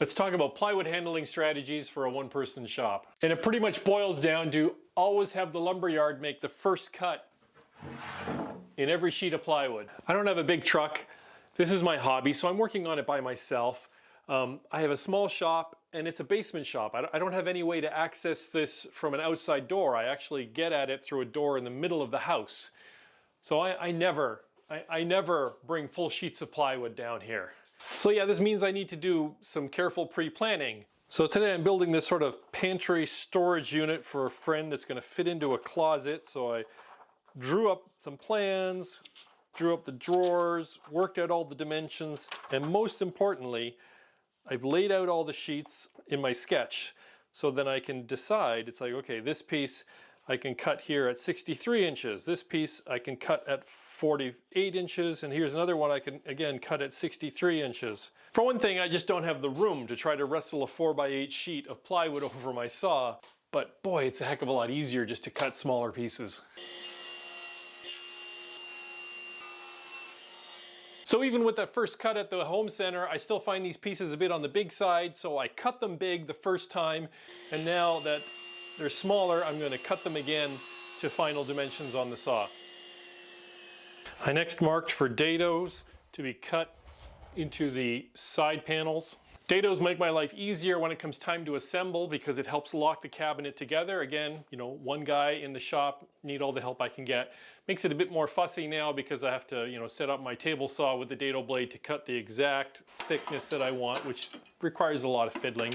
Let's talk about plywood handling strategies for a one-person shop. And it pretty much boils down to always have the lumberyard make the first cut in every sheet of plywood. I don't have a big truck. This is my hobby, so I'm working on it by myself. I have a small shop and it's a basement shop. I don't have any way to access this from an outside door. I actually get at it through a door in the middle of the house. So I never bring full sheets of plywood down here. So yeah, this means I need to do some careful pre-planning. So today I'm building this sort of pantry storage unit for a friend that's going to fit into a closet. So I drew up some plans, drew up the drawers, worked out all the dimensions, and most importantly, I've laid out all the sheets in my sketch. So then I can decide, it's like, okay, this piece I can cut here at 63 inches. This piece I can cut at 48 inches, and here's another one I can, again, cut at 63 inches. For one thing, I just don't have the room to try to wrestle a 4x8 sheet of plywood over my saw, but boy, it's a heck of a lot easier just to cut smaller pieces. So even with that first cut at the home center, I still find these pieces a bit on the big side, so I cut them big the first time, and now that they're smaller, I'm going to cut them again to final dimensions on the saw. I next marked for dados to be cut into the side panels. Dados make my life easier when it comes time to assemble because it helps lock the cabinet together. Again, you know, one guy in the shop, need all the help I can get. Makes it a bit more fussy now because I have to, you know, set up my table saw with the dado blade to cut the exact thickness that I want, which requires a lot of fiddling.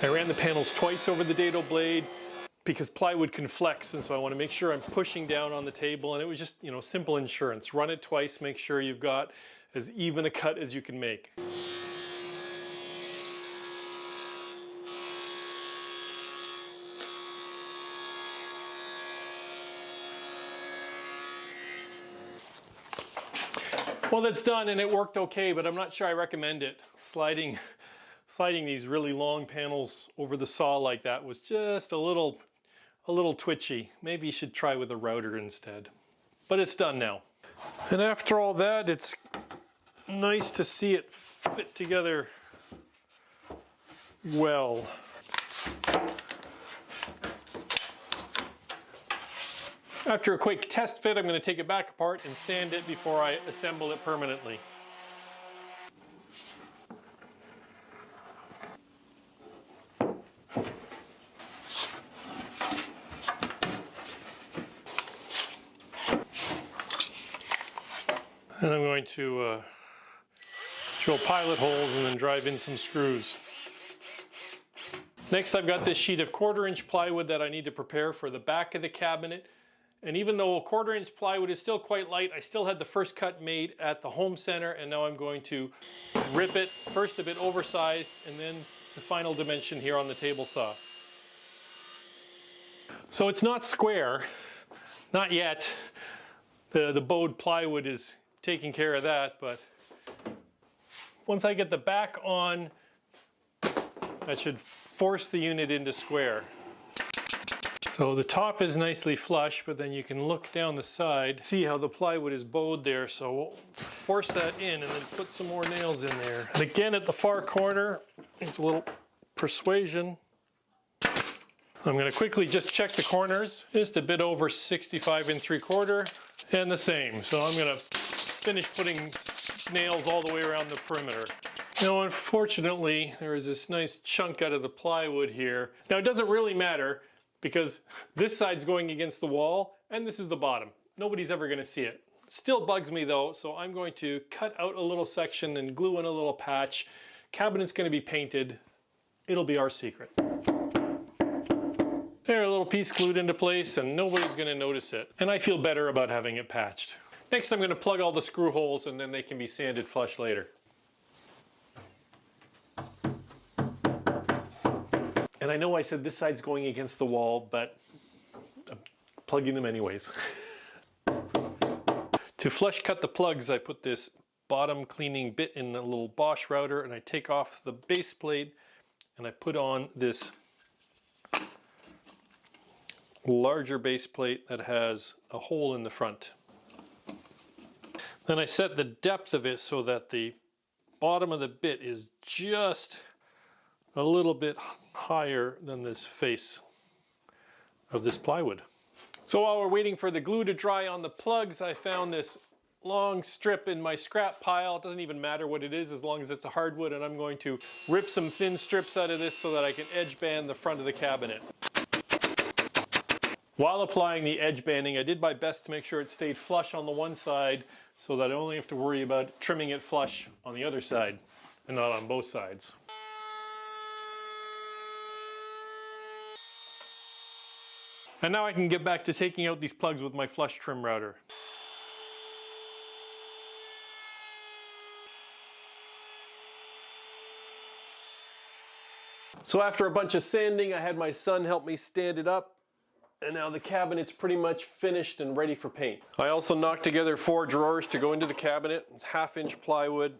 I ran the panels twice over the dado blade because plywood can flex, and so I want to make sure I'm pushing down on the table, and it was just, you know, simple insurance. Run it twice, make sure you've got as even a cut as you can make. Well, that's done and it worked okay, but I'm not sure I recommend it. Sliding these really long panels over the saw like that was just a little twitchy. Maybe you should try with a router instead. But it's done now. And after all that, it's nice to see it fit together well. After a quick test fit, I'm going to take it back apart and sand it before I assemble it permanently. And I'm going to drill pilot holes and then drive in some screws. Next, I've got this sheet of 1/4-inch plywood that I need to prepare for the back of the cabinet. And even though 1/4-inch plywood is still quite light, I still had the first cut made at the home center, and now I'm going to rip it, first a bit oversized, and then to final dimension here on the table saw. So it's not square, not yet. The bowed plywood is taking care of that, but once I get the back on, that should force the unit into square. So the top is nicely flush, but then you can look down the side, see how the plywood is bowed there. So we'll force that in and then put some more nails in there. And again, at the far corner, it's a little persuasion. I'm going to quickly just check the corners, just a bit over 65 3/4, and the same. So I'm going to finish putting nails all the way around the perimeter. Now, unfortunately, there is this nice chunk out of the plywood here. Now, it doesn't really matter because this side's going against the wall and this is the bottom. Nobody's ever going to see it. Still bugs me though, so I'm going to cut out a little section and glue in a little patch. Cabinet's going to be painted. It'll be our secret. There, a little piece glued into place and nobody's going to notice it. And I feel better about having it patched. Next, I'm going to plug all the screw holes and then they can be sanded flush later. And I know I said this side's going against the wall, but I'm plugging them anyways. To flush cut the plugs, I put this bottom cleaning bit in a little Bosch router, and I take off the base plate and I put on this larger base plate that has a hole in the front. Then I set the depth of it so that the bottom of the bit is just a little bit higher than this face of this plywood. So while we're waiting for the glue to dry on the plugs, I found this long strip in my scrap pile. It doesn't even matter what it is as long as it's a hardwood, and I'm going to rip some thin strips out of this so that I can edge band the front of the cabinet. While applying the edge banding, I did my best to make sure it stayed flush on the one side so that I only have to worry about trimming it flush on the other side and not on both sides. And now I can get back to taking out these plugs with my flush trim router. So after a bunch of sanding, I had my son help me stand it up. And now the cabinet's pretty much finished and ready for paint. I also knocked together 4 drawers to go into the cabinet. It's 1/2-inch plywood.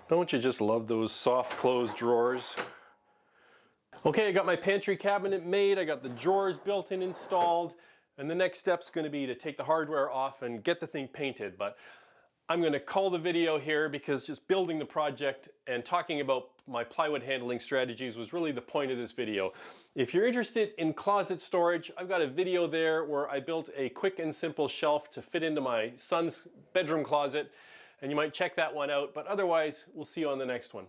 Don't you just love those soft closed drawers? Okay, I got my pantry cabinet made, I got the drawers built in installed, and the next step's going to be to take the hardware off and get the thing painted. But I'm going to call the video here because just building the project and talking about my plywood handling strategies was really the point of this video. If you're interested in closet storage, I've got a video there where I built a quick and simple shelf to fit into my son's bedroom closet, and you might check that one out. But otherwise, we'll see you on the next one.